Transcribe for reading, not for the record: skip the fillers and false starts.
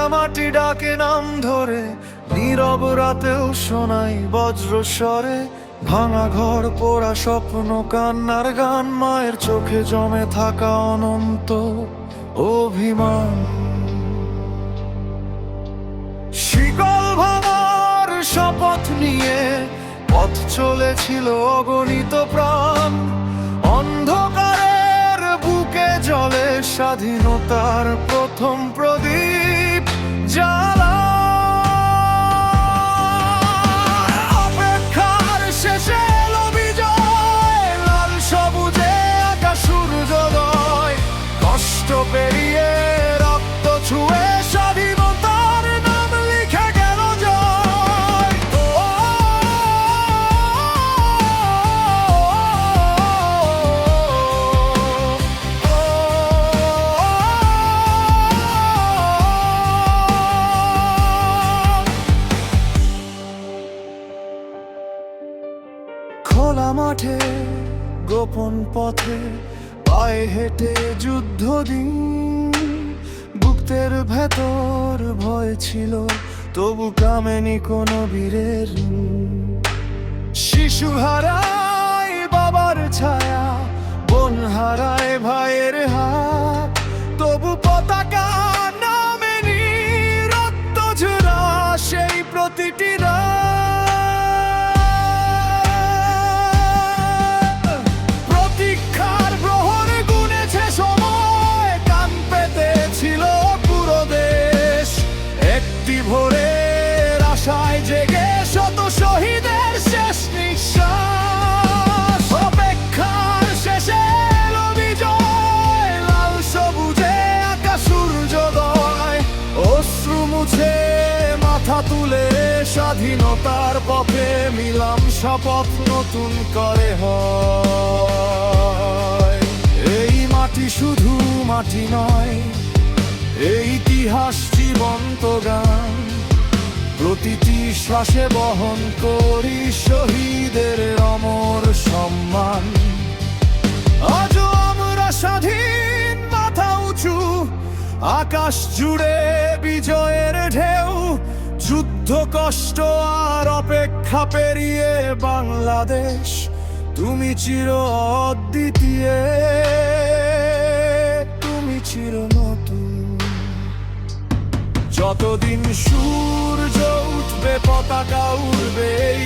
ভেজা মাটি ডাকে নাম ধরে, নীরব রাতেও শোনাই বজ্র স্বরে। ভাঙা ঘর, পোড়া স্বপ্ন, কান্নার গান, মায়ের চোখে জমে থাকা অনন্ত অভিমান। শিকল ভাঙার শপথ নিয়ে পথ চলেছিল অগণিত প্রাণ। অন্ধকারের বুকে জ্বলে স্বাধীনতার প্রথম প্রদীপ জ্বালা। অপেক্ষার শেষে এলো বিজয়, লাল সবুজে আঁকা সূর্যোদয়। কষ্ট পেরিয়ে রক্ত ছুঁয়ে স্বাধীনতার নাম লিখে গেল জয়। খোলা মাঠে, গোপন পথে, পায়ে হেঁটে যুদ্ধ দিন। বুকের ভেতর ভয় ছিল, তবু কামেনি কোনো বীরের। শিশু হারায় বাবার ছায়া, বোন হারায় ভাইয়ের হাত, তবু পতাকা নামেনি। রক্ত ঝরা সেই প্রতিটি প্রতীক্ষার প্রহরে গুনেছে সময়, কান পেতেছিল পুরো দেশ। একটি ভোরের আশায় জেগে শত শহীদের শেষ নিঃশ্বাস। অপেক্ষার শেষে এলো বিজয়, লাল সবুজে আঁকা সূর্যোদয়। অশ্রু মুছে মাথা তুলে স্বাধীনতার পথে মিলাম শপথ নতুন করে হয়। এই মাটি শুধু মাটি নয়, এই ইতিহাস জীবন্ত গান। প্রতিটি শ্বাসে বহন করি শহীদের অমর সম্মান। আজও আমরা স্বাধীন, মাথা উঁচু, আকাশ জুড়ে বিজয়ের ঢেউ। যুদ্ধ, কষ্ট আর অপেক্ষা পেরিয়ে বাংলাদেশ তুমি চির অদ্বিতীয়, তুমি চির নতুন। যতদিন সূর্য উঠবে, পতাকা উড়বে এই